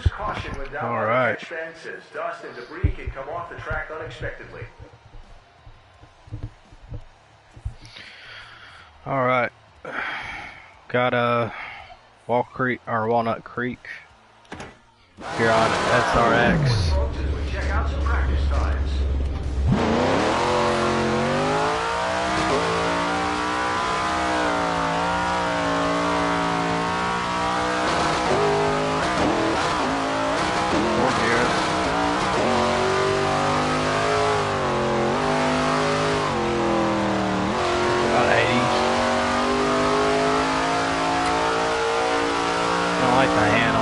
Use caution when downloading expenses. Dust and debris can come off the track unexpectedly. All right, got Walnut Creek here on SRX. Check out some practice times. About 80s. I don't like the handle.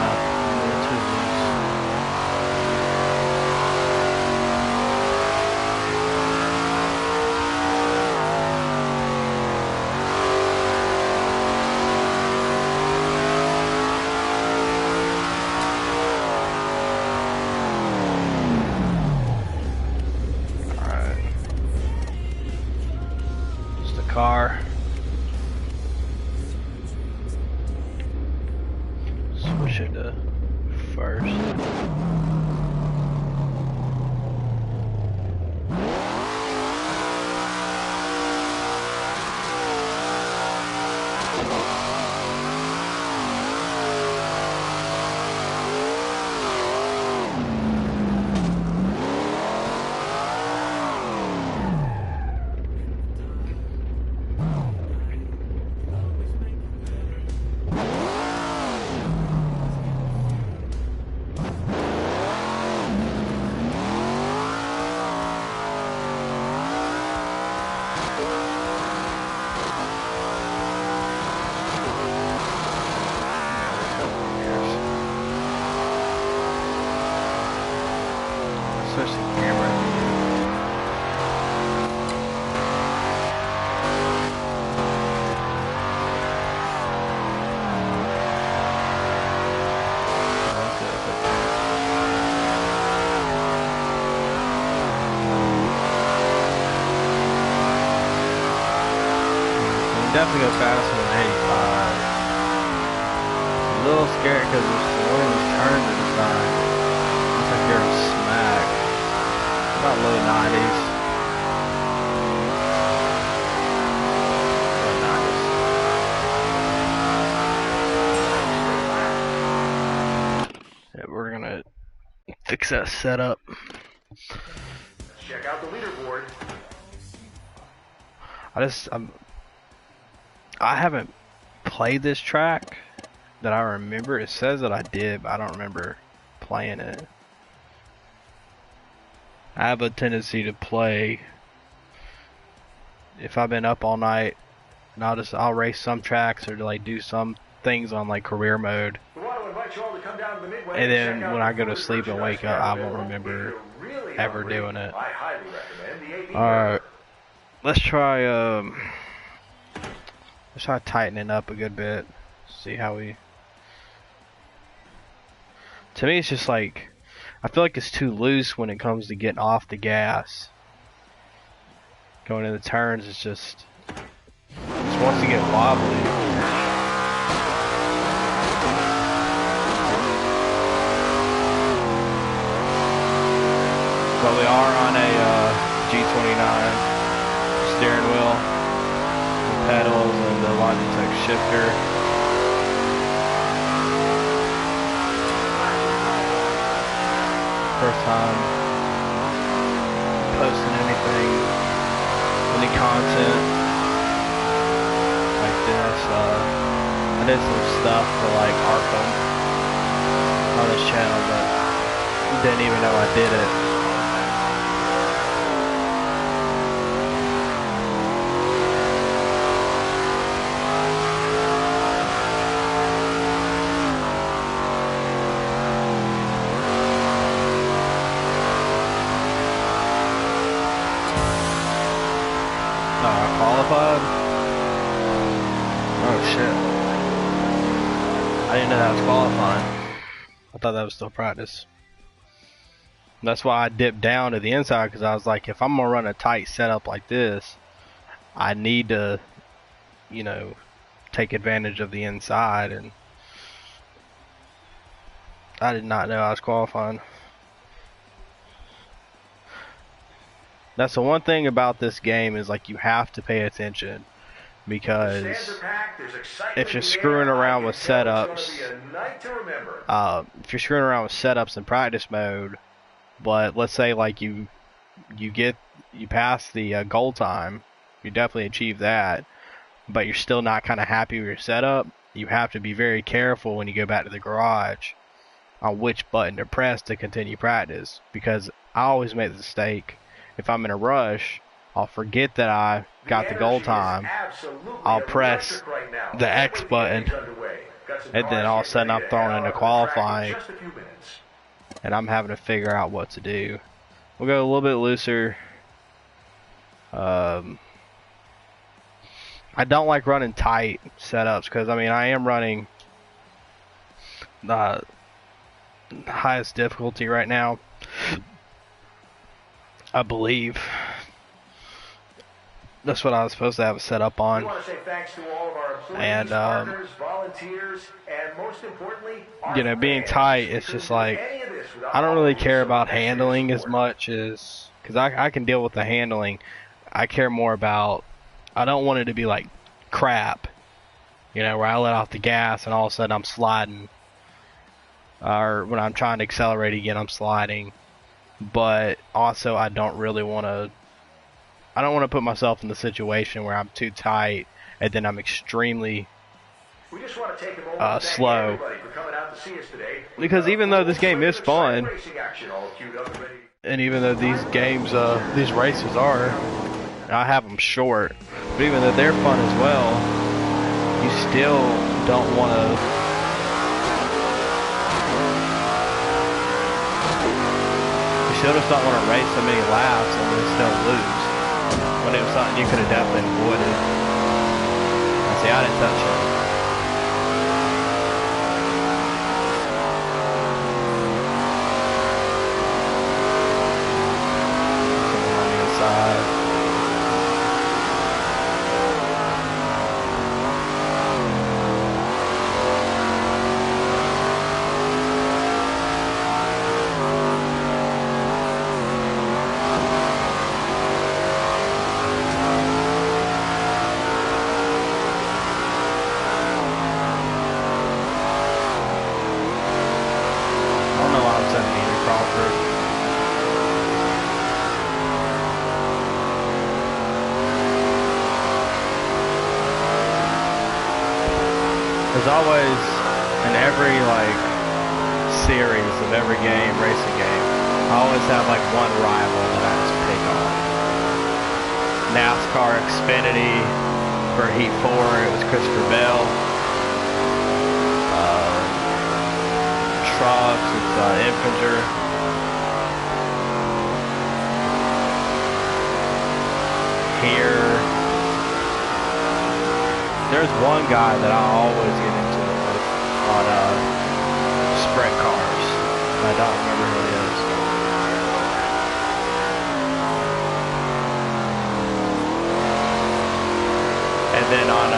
Car. Switch it to first. Definitely go faster than 85. It's a little scary because there's one of these turns to the side. Looks like you're in smack. About low 90s. Low 90s. Yeah, we're gonna fix that setup. Check out the leaderboard. I haven't played this track that I remember. It says that I did, but I don't remember playing it. I have a tendency to play if I've been up all night, and I'll race some tracks or like do some things on like career mode. And then when I go to sleep and wake up, I won't remember ever doing it. Alright, let's try tightening up a good bit. See how we. To me, it's just like I feel like it's too loose when it comes to getting off the gas. Going in the turns, it just wants to get wobbly. But we are on a G29 steering wheel. Pedals and the Logitech shifter. First time posting anything, any content like this. I did some stuff for like Arkham on this channel, but didn't even know I did it. Qualified? Oh shit. I didn't know that was qualifying. I thought that was still practice. That's why I dipped down to the inside, because I was like, if I'm gonna run a tight setup like this, I need to, you know, take advantage of the inside and I did not know I was qualifying. That's the one thing about this game is like you have to pay attention, because if you're screwing around with setups, in practice mode, but let's say like you pass the goal time, you definitely achieve that, but you're still not kind of happy with your setup, you have to be very careful when you go back to the garage on which button to press to continue practice, because I always make the mistake. If I'm in a rush, I'll forget that I got the goal time. I'll press the X button, and then all of a sudden I'm thrown into qualifying, and I'm having to figure out what to do. We'll go a little bit looser. I don't like running tight setups, because I mean I am running the highest difficulty right now, I believe. That's what I was supposed to have it set up on. We want to say thanks to all of our employees, And partners, volunteers, and most importantly, you know, being tight, it's just like I don't really care about handling as much as, because I can deal with the handling. I care more about, I don't want it to be like crap, you know, where I let off the gas and all of a sudden I'm sliding, or when I'm trying to accelerate again I'm sliding. But also I don't really want to, I don't want to put myself in the situation where I'm too tight and then I'm extremely slow. Because even though this game is fun, and even though these games, these races are, I have them short, but even though they're fun as well, you still don't want to. You still just don't want to race so many laps and then still lose. When it was something you could have definitely avoided. See, I didn't touch it. Someone on the inside. There's always, in every like series of every game, racing game, I always have like one rival that I just pick on. NASCAR Xfinity for Heat 4, it was Christopher Bell. Trucks, it's Infinger. Here, there's one guy that I always get into it with on sprint cars. I don't remember who he is. And then on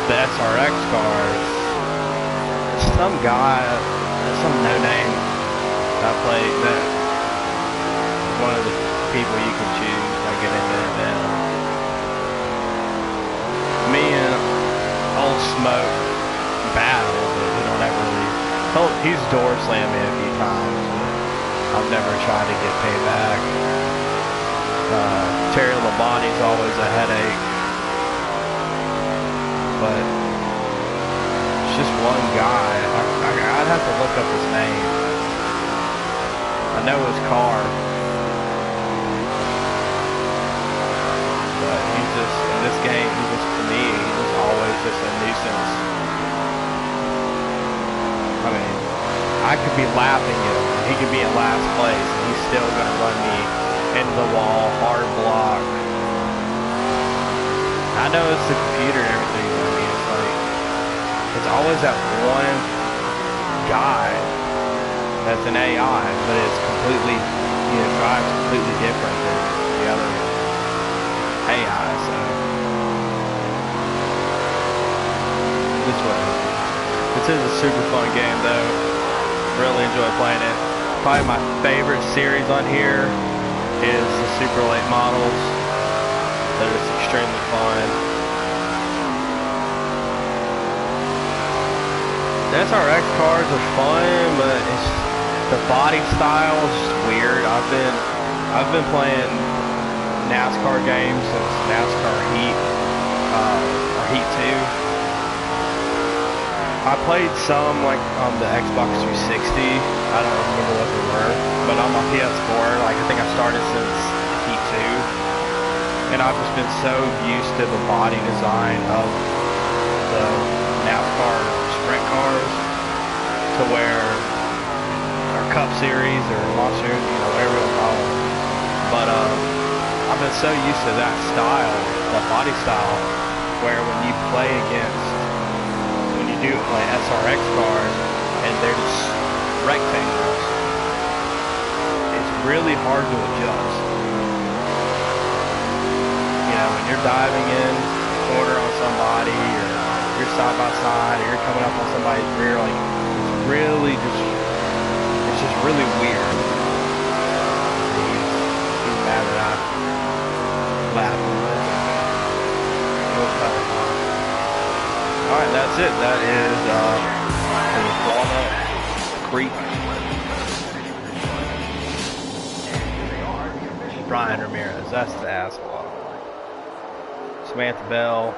the SRX cars, some guy, some no-name that I played, that one of the people you can choose. I get into it then. Me and Old Smoke battle, but we don't ever really. He's door slammed me a few times, but I've never tried to get payback. Terry Labonte's always a headache, but it's just one guy. I'd have to look up his name. I know his car. But he's just, in this game, he just, to me, he's just always just a nuisance. I mean, I could be lapping him, he could be in last place, and he's still going to run me into the wall, hard block. I know it's the computer and everything, but I mean, it's like, it's always that one guy that's an AI, but it's completely, you know, drives completely different than the other AI, so this way. This is a super fun game though. Really enjoy playing it. Probably my favorite series on here is the super late models. That is extremely fun. The SRX cars are fun, but it's the body style is just weird. I've been playing NASCAR games since NASCAR Heat or Heat 2. I played some like on the Xbox 360. I don't remember what they were, but on my PS4, like I think I started since Heat 2, and I've just been so used to the body design of the NASCAR sprint cars to where, or Cup Series or Monster, whatever you call it. But I've been so used to that style, that body style, where when you play against do like SRX cars and they're just rectangles, it's really hard to adjust. When you're diving in the corner on somebody, or you're side by side, or you're coming up on somebody's rear, like it's just really weird. He's mad that I laughed with it. It was kind of fun. Alright, that's it. That is Walnut Creek. Brian Ramirez, that's the asshole. Samantha Bell,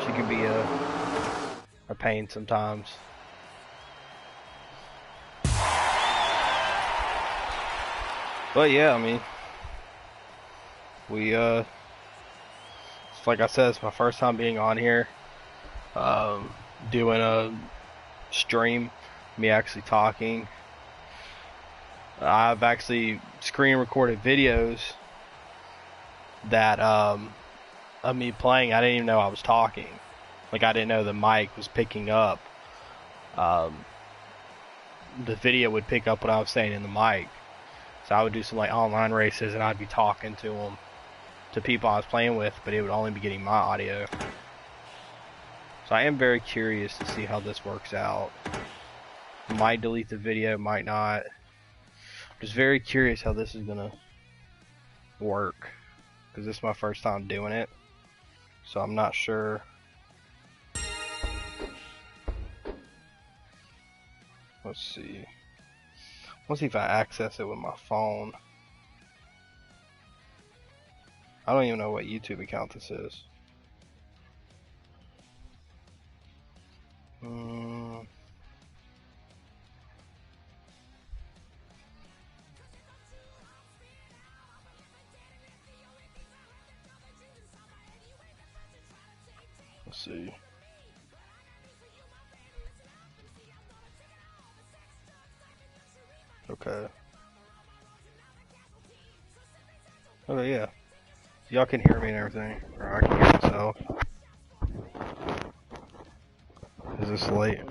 she can be a pain sometimes. But yeah, I mean, like I said, it's my first time being on here. Doing a stream, me actually talking. I've actually screen recorded videos that of me playing. I didn't even know I was talking. Like I didn't know the mic was picking up. The video would pick up what I was saying in the mic. So I would do some like online races and I'd be talking to them, to people I was playing with, but it would only be getting my audio. So I am very curious to see how this works out. Might delete the video, might not. Just very curious how this is gonna work, because this is my first time doing it, so I'm not sure. Let's see. Let's see if I access it with my phone. I don't even know what YouTube account this is. Let's see. Okay. Oh yeah. Y'all can hear me and everything, or I can hear myself. Is this late?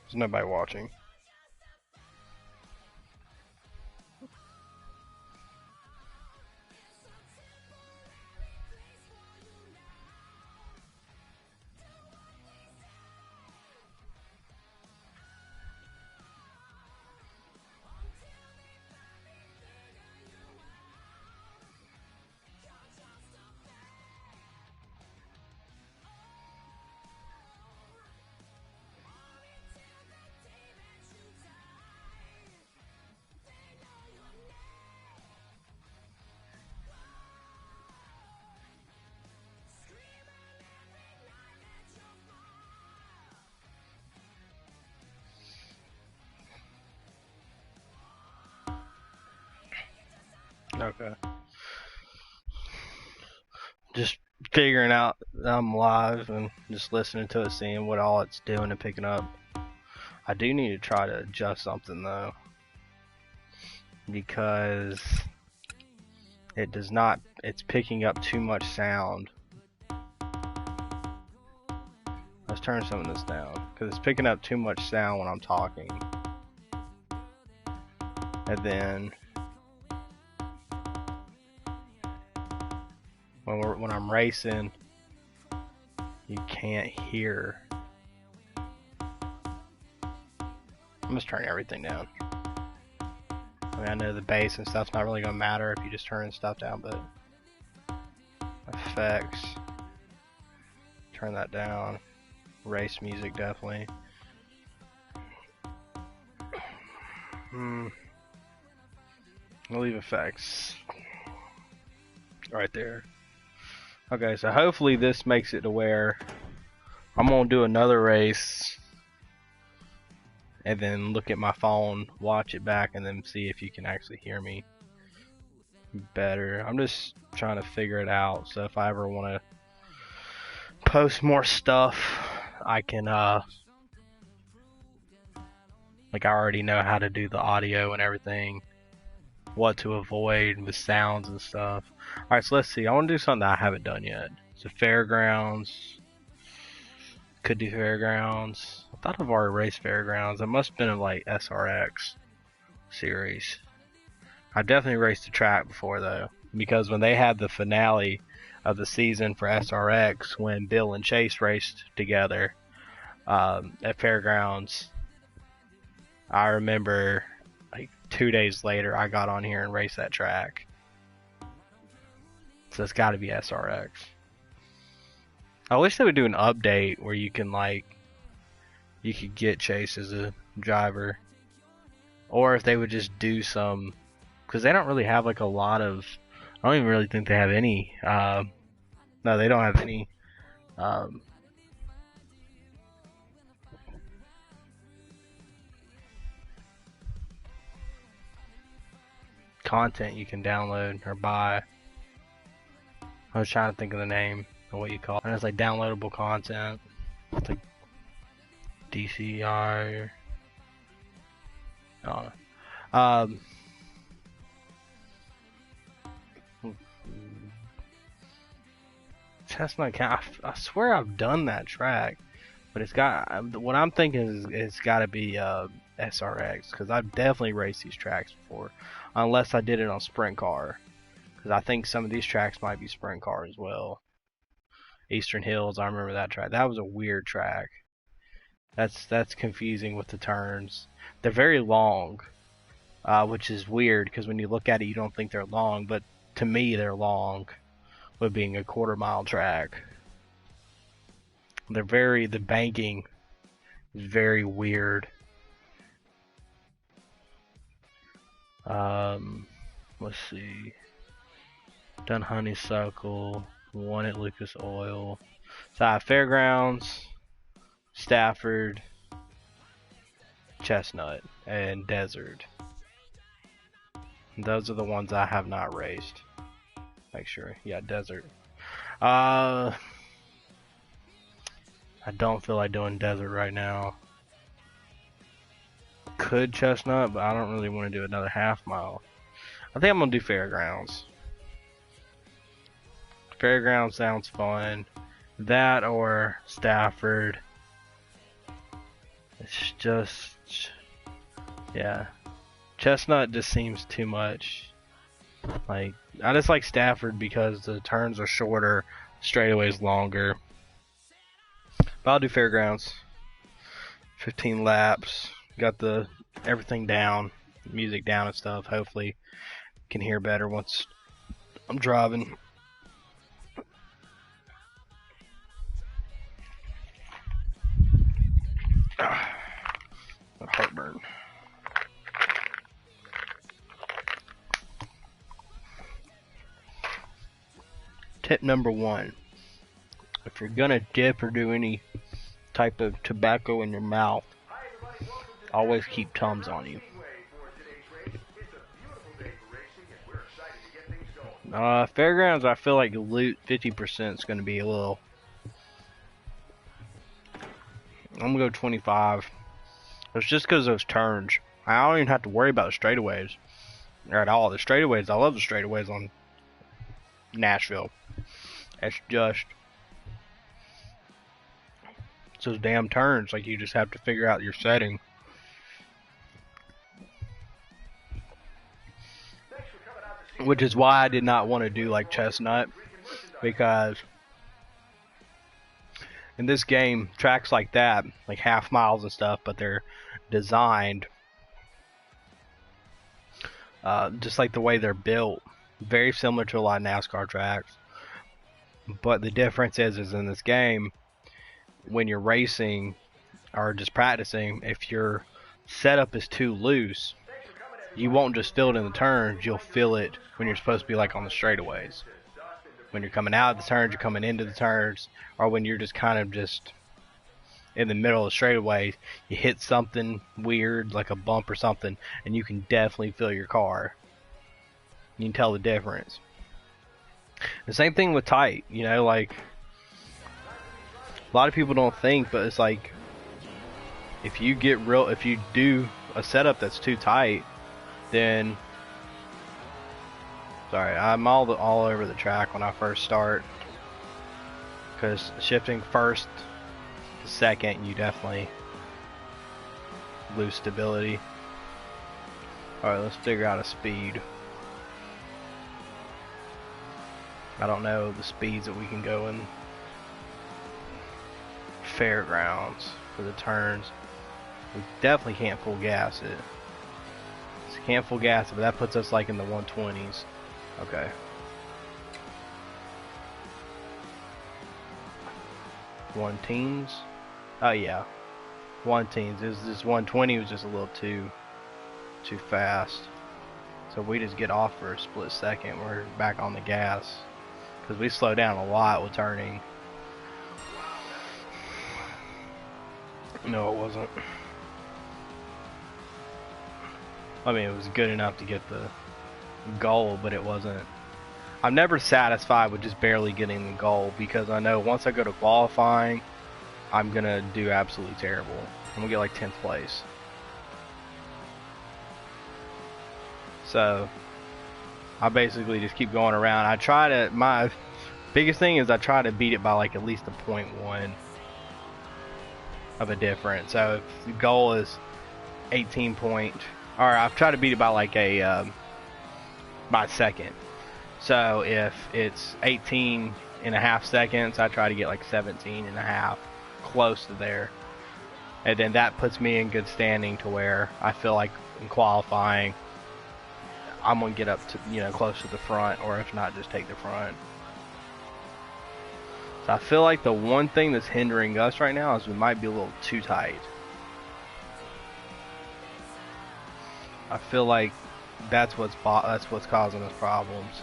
There's nobody watching. Okay. Just figuring out that I'm live and just listening to it, seeing what all it's doing and picking up. I do need to try to adjust something though, because it does not, it's picking up too much sound. Let's turn some of this down, because it's picking up too much sound when I'm talking. And then when I'm racing, you can't hear I'm just turning everything down. I mean, I know the bass and stuff's not really gonna matter if you just turn stuff down, but effects, turn that down. Race music definitely. I'll leave effects right there. Okay, so hopefully this makes it to where I'm gonna do another race and then look at my phone, watch it back, and then see if you can actually hear me better. I'm just trying to figure it out, so if I ever want to post more stuff, I can like, I already know how to do the audio and everything, what to avoid with sounds and stuff. Alright, so let's see. I want to do something that I haven't done yet. So fairgrounds. Could do fairgrounds. I thought I've already raced fairgrounds. It must have been in like SRX series. I've definitely raced the track before though, because when they had the finale of the season for SRX, when Bill and Chase raced together at fairgrounds, I remember like 2 days later I got on here and raced that track. So it's got to be SRX. I wish they would do an update where you can, like, you could get Chase as a driver, or if they would just do some, because they don't really have like a lot of, I don't even really think they have any, no, they don't have any content you can download or buy. I was trying to think of the name of what you call it, and it's like downloadable content. It's like DCI or I don't know. Chestnut County. I swear I've done that track, but it's got. What I'm thinking is it's got to be SRX, because I've definitely raced these tracks before, unless I did it on Sprint Car, because I think some of these tracks might be Sprint Car as well. Eastern Hills, I remember that track. That was a weird track. That's confusing with the turns. They're very long, which is weird because when you look at it, you don't think they're long, but to me, they're long, with being a quarter-mile track. The banking is very weird. Let's see. Done Honeysuckle, one at Lucas Oil. So I have Fairgrounds, Stafford, Chestnut, and Desert. Those are the ones I have not raced. Make sure. Yeah, Desert. I don't feel like doing Desert right now. Could Chestnut, but I don't really want to do another half mile. I think I'm going to do Fairgrounds. Fairgrounds sounds fun. That or Stafford. It's just, yeah. Chestnut just seems too much. Like, I just like Stafford because the turns are shorter, straightaways longer. But I'll do Fairgrounds. 15 laps. Got the everything down, music down and stuff. Hopefully, can hear better once I'm driving. Heartburn. Tip number 1. If you're gonna dip or do any type of tobacco in your mouth, always keep Tums on you. Fairgrounds, I feel like loot 50% is gonna be a little. I'm gonna go 25. It's just because of those turns. I don't even have to worry about the straightaways or at all. The straightaways, I love the straightaways on Nashville. It's just those damn turns. Like, you just have to figure out your setting. Which is why I did not want to do like Chestnut, because in this game, tracks like that, like half miles and stuff, but they're designed, just like the way they're built, very similar to a lot of NASCAR tracks. But the difference is in this game, when you're racing or just practicing, if your setup is too loose, you won't just feel it in the turns, you'll feel it when you're supposed to be like on the straightaways. When you're coming out of the turns, you're coming into the turns, or when you're just kind of just in the middle of the straightaway, you hit something weird like a bump or something, and you can definitely feel your car. You can tell the difference. The same thing with tight, you know, like a lot of people don't think, but it's like if you do a setup that's too tight, then sorry, I'm all over the track when I first start, because shifting first to second, you definitely lose stability. Alright, let's figure out a speed. I don't know the speeds that we can go in fairgrounds for the turns. We definitely can't full gas it. So can't full gas it, but that puts us like in the 120s. Okay. One teens. Oh yeah. One teens. This 120 was just a little too fast. So we just get off for a split second. We're back on the gas. Because we slow down a lot with turning. No, it wasn't. I mean, it was good enough to get the goal, but it wasn't. I'm never satisfied with just barely getting the goal, because I know once I go to qualifying, I'm going to do absolutely terrible. I'm going to get like 10th place. So I basically just keep going around. I try to, my biggest thing is I try to beat it by like at least a 0.1 of a difference. So if the goal is 18 point, or I've tried to beat it by like a by a second. So if it's 18 and a half seconds, I try to get like 17 and a half, close to there. And then that puts me in good standing to where I feel like in qualifying I'm gonna get up to, you know, close to the front, or if not, just take the front. So I feel like the one thing that's hindering us right now is we might be a little too tight. I feel like that's what's causing us problems.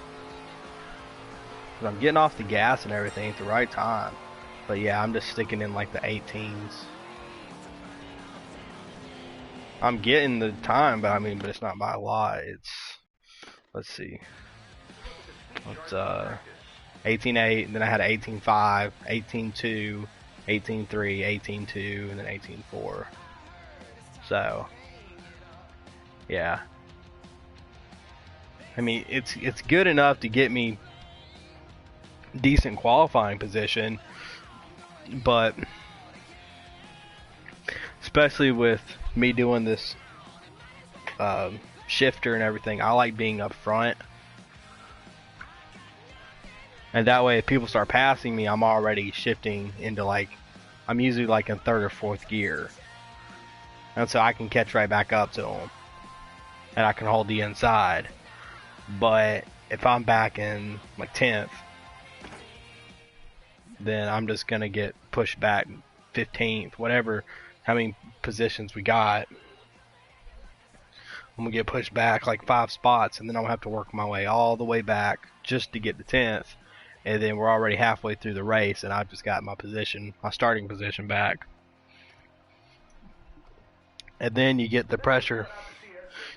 I'm getting off the gas and everything at the right time, but yeah, I'm just sticking in like the 18s. I'm getting the time, but it's not by a lot. It's, let's see, it's 18.8, and then I had 18.5, 18.2, 18.3, 18.2, and then 18.4. So yeah, I mean, it's good enough to get me decent qualifying position, but especially with me doing this shifter and everything, I like being up front, and that way if people start passing me, I'm already shifting into, like, I'm usually like in third or fourth gear, and so I can catch right back up to them and I can hold the inside. But if I'm back in like 10th, then I'm just gonna get pushed back 15th, whatever, how many positions we got. I'm gonna get pushed back like 5 spots, and then I'm gonna have to work my way all the way back just to get to 10th, and then we're already halfway through the race, and I've just got my starting position back. And then you get the pressure.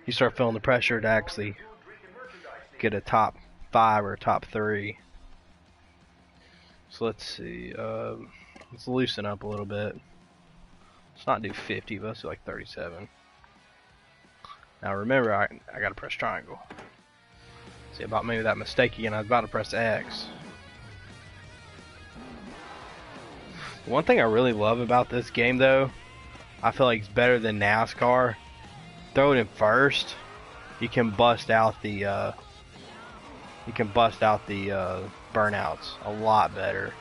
You start feeling the pressure to actually get a top 5 or a top 3. So let's see, let's loosen up a little bit. Let's not do 50, but let's do like 37. Now remember, I gotta press triangle. See, about maybe that mistake again. I was about to press X. One thing I really love about this game, though, I feel like it's better than NASCAR. Throw it in first, you can bust out the burnouts a lot better.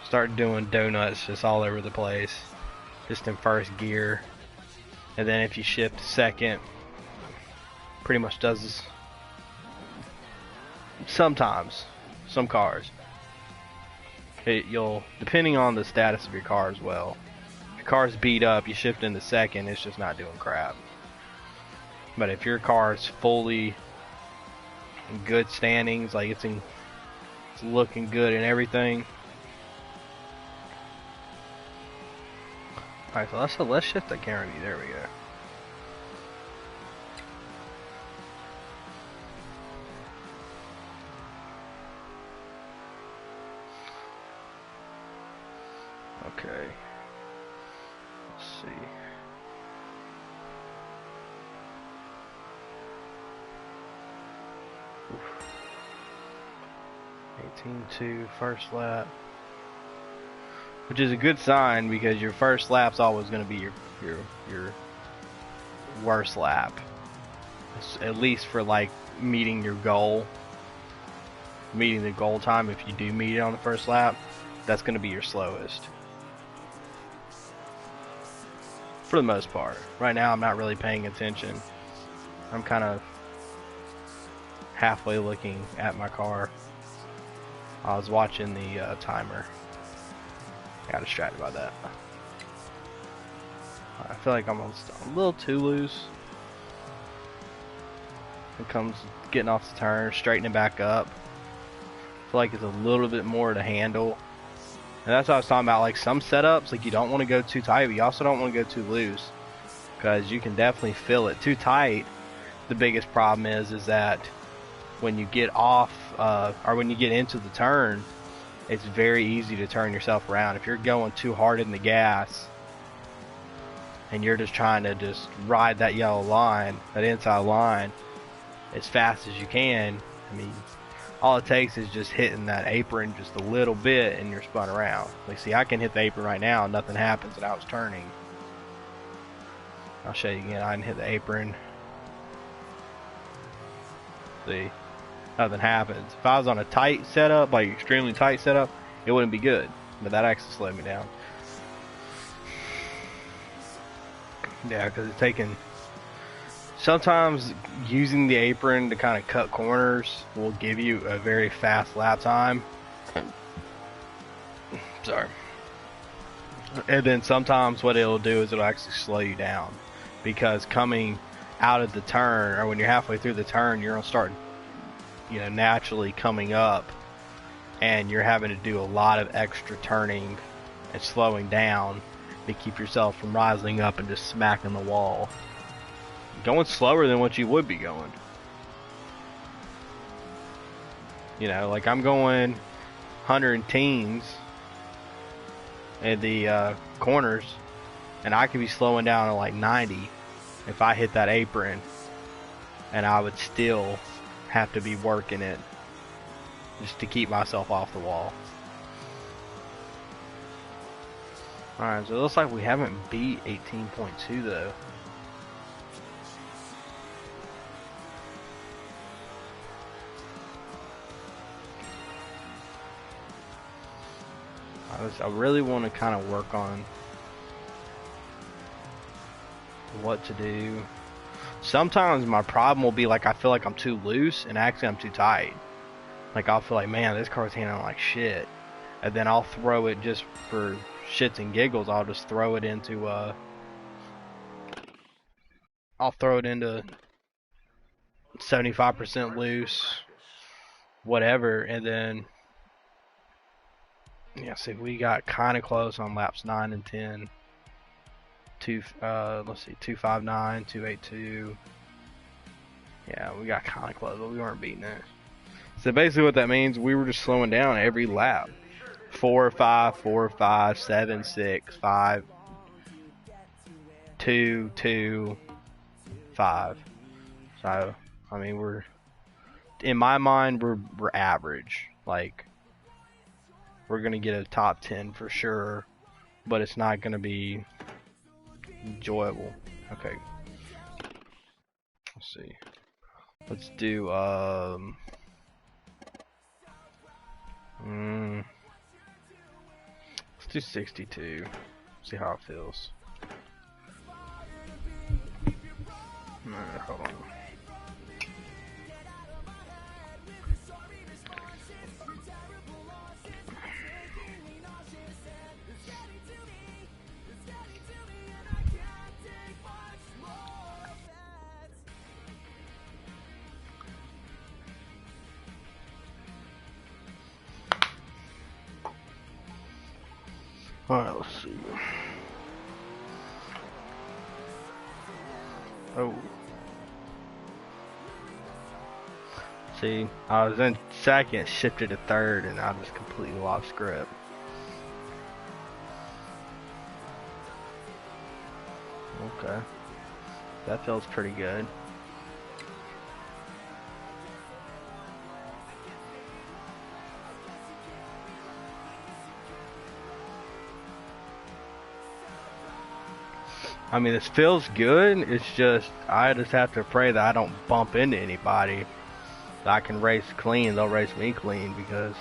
Start doing donuts just all over the place, just in first gear. And then if you shift to second, pretty much does this. Sometimes, some cars, you'll, depending on the status of your car as well. If your car's beat up, you shift into second, it's just not doing crap. But if your car is fully in good standings, like it's looking good and everything. Alright, so let's shift the guarantee. There we go. Okay. Let's see. Oof. 18.2 first lap. Which is a good sign because your first lap's always going to be your worst lap. At least for like meeting your goal. Meeting the goal time, if you do meet it on the first lap, that's going to be your slowest. For the most part. Right now I'm not really paying attention. I'm kind of halfway looking at my car. I was watching the timer. Got distracted by that. I feel like I'm a little too loose. It comes getting off the turn, straightening back up. I feel like it's a little bit more to handle. And that's what I was talking about, like some setups, like you don't want to go too tight, but you also don't want to go too loose. Because you can definitely feel it. Too tight, the biggest problem is that when you get off, or when you get into the turn, it's very easy to turn yourself around. If you're going too hard in the gas, and you're just trying to just ride that yellow line, that inside line, as fast as you can, I mean, all it takes is just hitting that apron just a little bit and you're spun around. Like, see, I can hit the apron right now and nothing happens, and I was turning. I'll show you again. I can hit the apron. See, nothing happens. If I was on a tight setup, like extremely tight setup, it wouldn't be good. But that actually slowed me down. Yeah, because it's taking... Sometimes using the apron to kind of cut corners will give you a very fast lap time. Sorry. And then sometimes what it'll do is it'll actually slow you down. Because coming out of the turn, or when you're halfway through the turn, you're going to start, naturally coming up. And you're having to do a lot of extra turning and slowing down to keep yourself from rising up and just smacking the wall. Going slower than what you would be going. Like I'm going 100 teens at the corners, and I could be slowing down to like 90 if I hit that apron, and I would still have to be working it just to keep myself off the wall. Alright, so it looks like we haven't beat 18.2 though. I really want to kind of work on what to do. Sometimes my problem will be like I feel like I'm too loose, and actually I'm too tight. Like I'll feel like, man, this car's handling like shit, and then I'll throw it just for shits and giggles. I'll just throw it into 75% loose, whatever, and then. Yeah, see, we got kind of close on laps 9 and 10. Let's see, 259, 282. Yeah, we got kind of close, but we weren't beating it. So basically what that means, we were just slowing down every lap. 4, 5, 4, 5, 7, 6, 5, 2, 2, 5. So, I mean, in my mind, we're average. Like, we're going to get a top 10 for sure, but it's not going to be enjoyable. Okay. Let's see. Let's do, let's do 62. See how it feels. Alright, hold on. Alright, let's see. Oh. See, I was in second, shifted to third, and I just completely lost grip. Okay. That feels pretty good. I mean, this feels good. It's just, I just have to pray that I don't bump into anybody. That I can race clean, they'll race me clean because,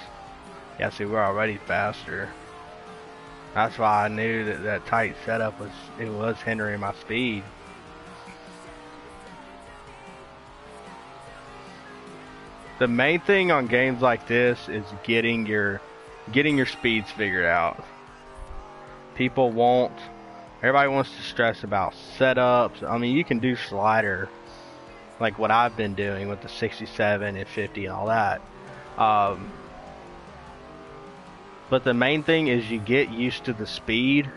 yeah, see, we're already faster. That's why I knew that that tight setup was hindering my speed. The main thing on games like this is getting your speeds figured out. Everybody wants to stress about setups. I mean, you can do slider, like what I've been doing with the 67 and 50 and all that. But the main thing is you get used to the speed.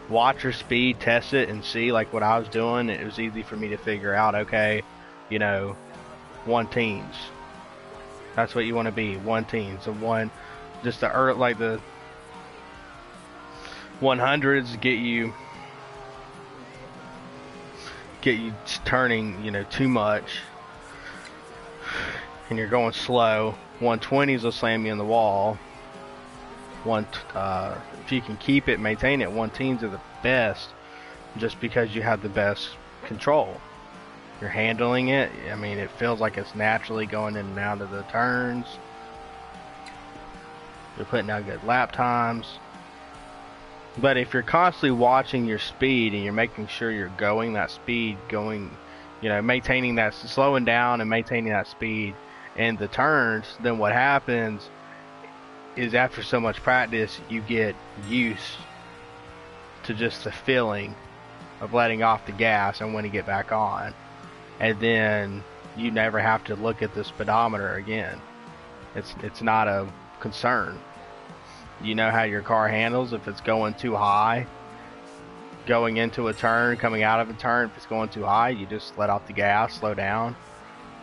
Watch your speed, test it, and see. Like what I was doing, it was easy for me to figure out, okay, you know, 1 teens. That's what you want to be, 1 teens. So just like the 100s get you turning, you know, too much, and you're going slow. 120s will slam you in the wall. If you can keep it, maintain it, 110s are the best, just because you have the best control. You're handling it. I mean, it feels like it's naturally going in and out of the turns. You're putting out good lap times. But if you're constantly watching your speed and you're making sure you're going that speed, you know, maintaining that, slowing down and maintaining that speed in the turns, then what happens is after so much practice, you get used to just the feeling of letting off the gas and when to get back on. And then you never have to look at the speedometer again. It's not a concern. You know how your car handles if it's going too high, going into a turn, coming out of a turn. If it's going too high, you just let off the gas, slow down.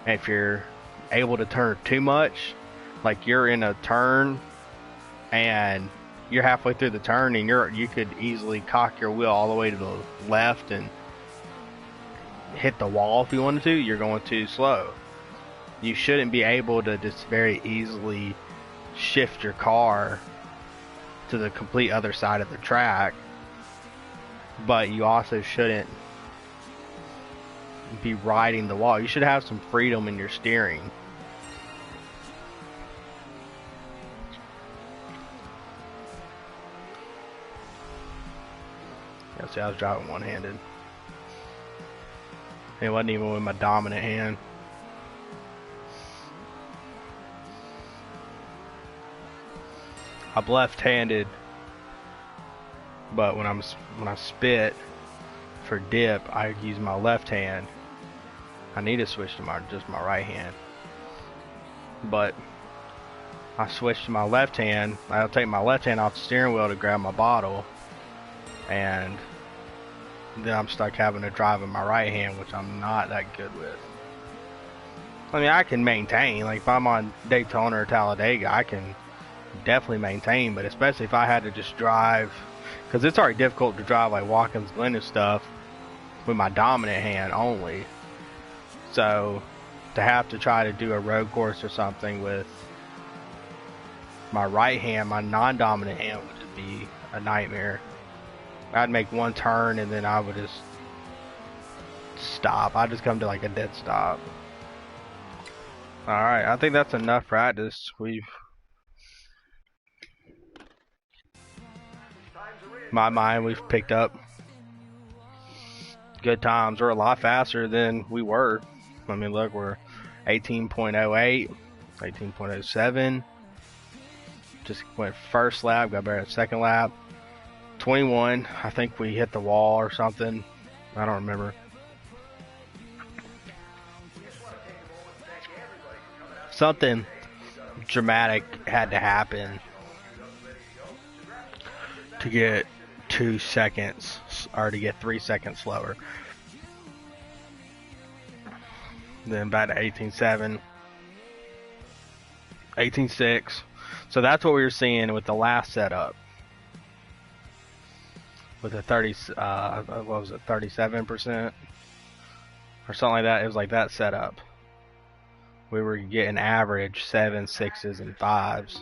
And if you're able to turn too much, like you're in a turn and you're halfway through the turn and you could easily cock your wheel all the way to the left and hit the wall if you wanted to, you're going too slow. You shouldn't be able to just very easily shift your car to the complete other side of the track, but you also shouldn't be riding the wall. You should have some freedom in your steering. Yeah, see, I was driving one-handed. It wasn't even with my dominant hand. I'm left-handed, but when I spit for dip, I use my left hand. I need to switch to just my right hand, but I switch to my left hand. I'll take my left hand off the steering wheel to grab my bottle, and then I'm stuck having to drive with my right hand, which I'm not that good with. I mean, I can maintain, like if I'm on Daytona or Talladega, I can definitely maintain, but especially if I had to just drive, because it's already difficult to drive like Watkins Glen and stuff with my dominant hand only. So to have to try to do a road course or something with my right hand, my non-dominant hand, would just be a nightmare. I'd make one turn and then I would just stop. I'd just come to like a dead stop. Alright, I think that's enough practice. My mind, we've picked up good times. We're a lot faster than we were. I mean, look, we're 18.08, 18.07. Just went first lap, got better at second lap. 21, I think we hit the wall or something. I don't remember. Something dramatic had to happen to get 2 seconds, or to get 3 seconds slower. Then back to 18.7, 18.6. So that's what we were seeing with the last setup. With the 30, what was it, 37% or something like that. It was like that setup. We were getting average 7s, 6s, and 5s.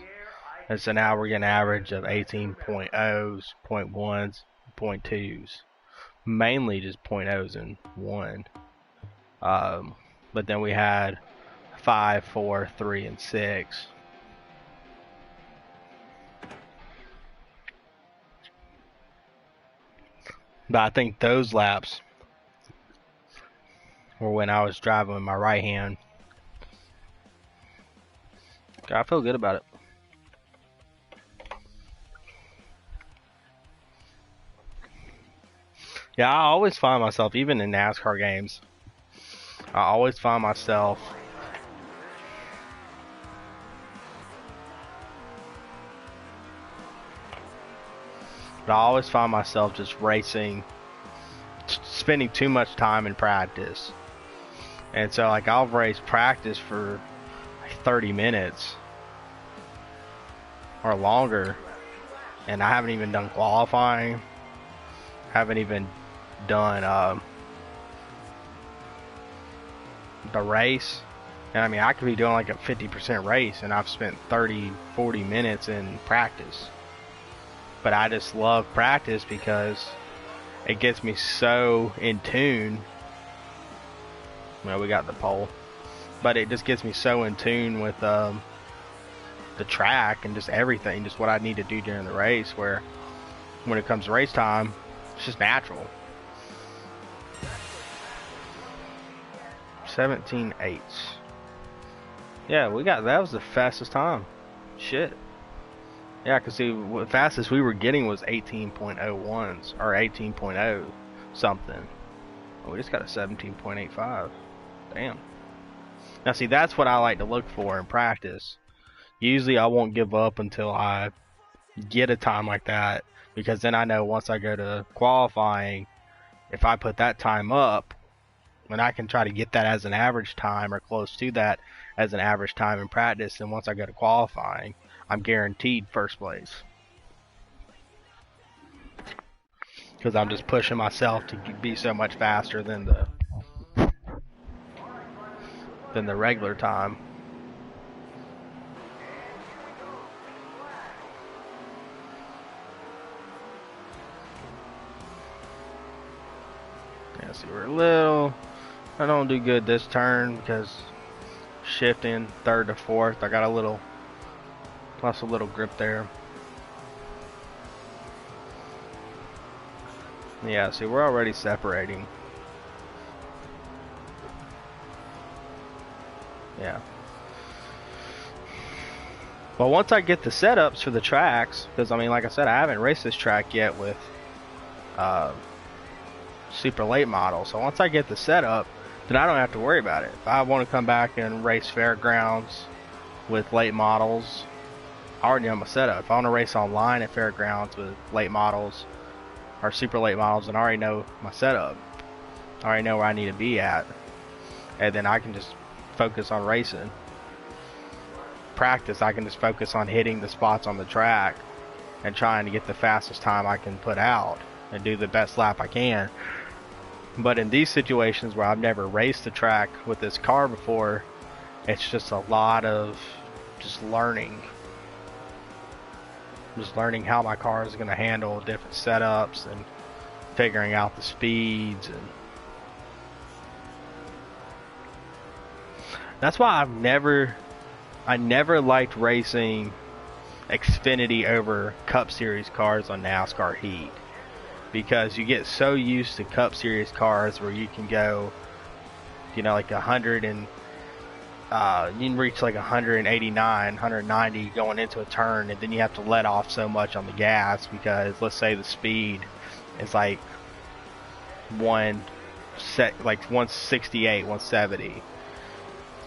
And so now we're getting average of 18.0s, 0.1s, 0.2s. Mainly just 0.0s and 1. But then we had 5, 4, 3, and 6. But I think those laps were when I was driving with my right hand. I feel good about it. Yeah, I always find myself, even in NASCAR games, I always find myself just racing, spending too much time in practice. And so, like, I'll race practice for like 30 minutes or longer, and I haven't even done qualifying, haven't even done the race. And I mean, I could be doing like a 50% race, and I've spent 30-40 minutes in practice. But I just love practice because it gets me so in tune. Well, we got the pole, but it just gets me so in tune with the track and just everything, just what I need to do during the race, where when it comes to race time, it's just natural. 17.8. Yeah, that was the fastest time. Shit. Yeah, because see, the fastest we were getting was 18.01s, or 18.0 something. Oh, we just got a 17.85. Damn. Now see, that's what I like to look for in practice. Usually I won't give up until I get a time like that, because then I know once I go to qualifying, if I put that time up, when I can try to get that as an average time or close to that as an average time in practice, and once I go to qualifying, I'm guaranteed first place. Because I'm just pushing myself to be so much faster than the regular time. Yeah, see, we're a little... I don't do good this turn because shifting third to fourth, I got lost a little grip there. Yeah, see, we're already separating. Yeah. But once I get the setups for the tracks, because I mean, like I said, I haven't raced this track yet with super late model. So once I get the setup, then I don't have to worry about it. If I want to come back and race fairgrounds with late models, I already know my setup. If I want to race online at fairgrounds with late models or super late models, then I already know my setup. I already know where I need to be at, and then I can just focus on racing. Practice, I can just focus on hitting the spots on the track and trying to get the fastest time I can put out and do the best lap I can. But in these situations where I've never raced the track with this car before, it's just a lot of just learning how my car is going to handle different setups and figuring out the speeds. And that's why I never liked racing Xfinity over Cup Series cars on NASCAR Heat, because you get so used to Cup Series cars where you can go, you know, like 100 and you can reach like 189, 190 going into a turn, and then you have to let off so much on the gas because let's say the speed is like 168, 170.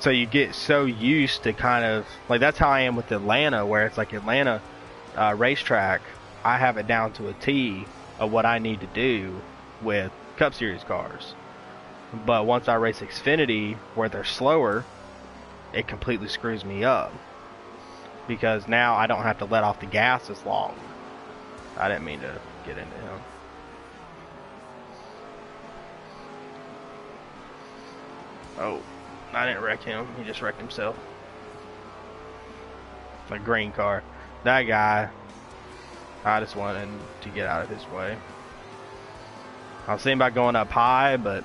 So you get so used to kind of like, that's how I am with Atlanta, where it's like Atlanta racetrack, I have it down to a T of what I need to do with Cup Series cars. But once I race Xfinity, where they're slower, it completely screws me up because now I don't have to let off the gas as long. I didn't mean to get into him. Oh, I didn't wreck him. He just wrecked himself. A green car. That guy, I just wanted to get out of his way. I was thinking about going up high, but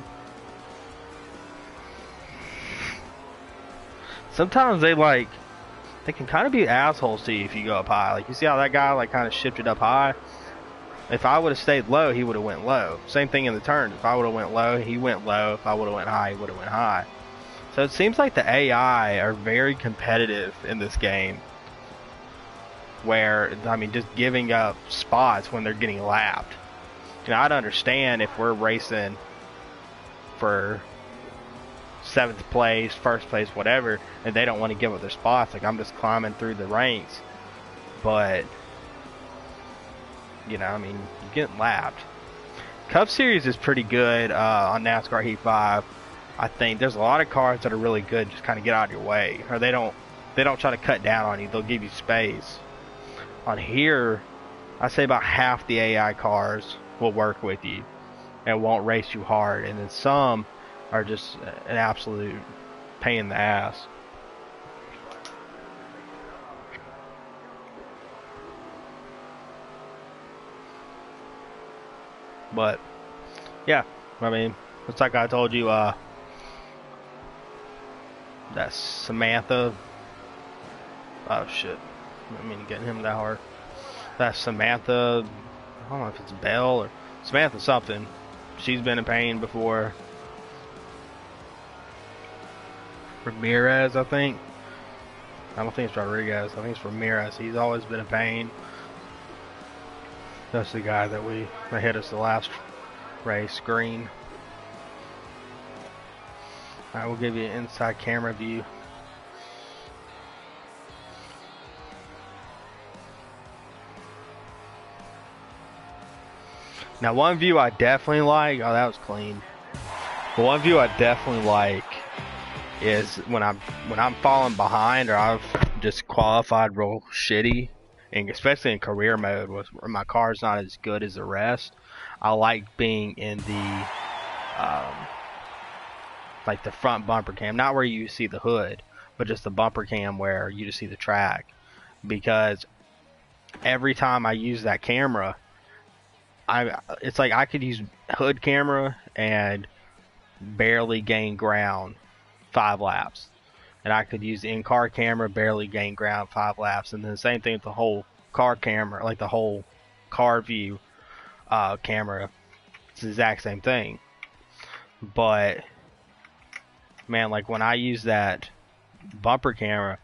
sometimes they can kind of be assholes to you if you go up high. Like, you see how that guy like kind of shifted up high? If I would have stayed low, he would have went low. Same thing in the turn. If I would have went low, he went low. If I would have went high, he would have went high. So it seems like the AI are very competitive in this game, where, I mean, just giving up spots when they're getting lapped. You know, I'd understand if we're racing for 7th place, 1st place, whatever, and they don't want to give up their spots. Like, I'm just climbing through the ranks. But, you know, I mean, you're getting lapped. Cup Series is pretty good on NASCAR Heat 5. I think there's a lot of cars that are really good, just kind of get out of your way. Or they don't try to cut down on you. They'll give you space. On here, I say about half the AI cars will work with you and won't race you hard. And then some are just an absolute pain in the ass. But yeah, I mean, it's like I told you, that Samantha, oh shit, I didn't mean to get him that hard. That Samantha, I don't know if it's Bell or Samantha something, she's been in pain before. Ramirez, I think. I don't think it's Rodriguez. I think it's Ramirez. He's always been in pain. That's the guy that hit us the last race, green. I will give you an inside camera view. Now, one view I definitely like. Oh, that was clean. But one view I definitely like is when I'm falling behind or I've just qualified real shitty, and especially in career mode where my car's not as good as the rest. I like being in the like the front bumper cam, not where you see the hood, but just the bumper cam where you just see the track, because every time I use that camera, it's like I could use hood camera and barely gain ground 5 laps, and I could use the in-car camera, barely gain ground 5 laps, and then the same thing with the whole car camera, like the whole car view camera. It's the exact same thing. But man, like when I use that bumper camera,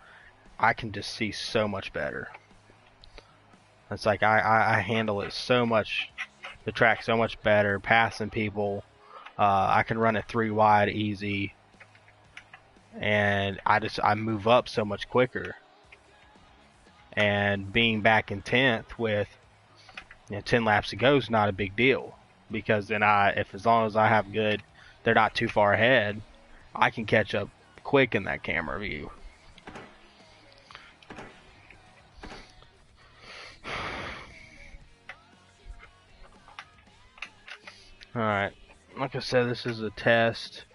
I can just see so much better. It's like I handle it so much, the track so much better, passing people. I can run it 3 wide easy, and I move up so much quicker. And being back in 10th with 10 laps to go is not a big deal, because then as long as I have good, they're not too far ahead, I can catch up quick in that camera view. Alright, like I said, this is a test.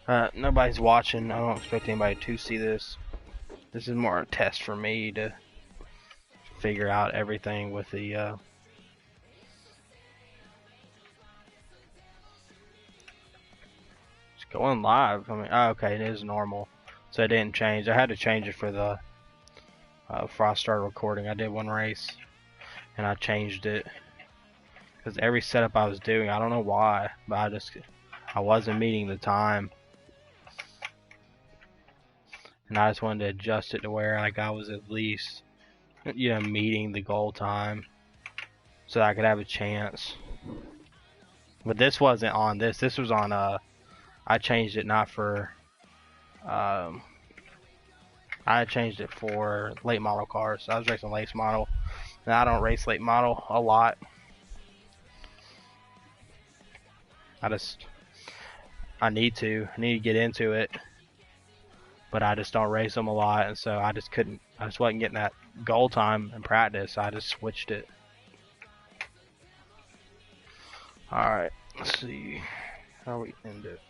Nobody's watching. I don't expect anybody to see this. This is more a test for me to figure out everything with the it's going live. I mean, oh, okay, it is normal, so it didn't change. I had to change it for the before I started recording. I did one race and I changed it Because every setup I was doing, I don't know why, but I wasn't meeting the time. And I just wanted to adjust it to where like I was at least, you know, meeting the goal time, so that I could have a chance. But this wasn't on this. This was on I changed it not for I changed it for late model cars. I was racing late model, and I don't race late model a lot. I need to get into it, but I just don't race them a lot, and so I just wasn't getting that goal time in practice. So I just switched it. Alright, let's see how we end it.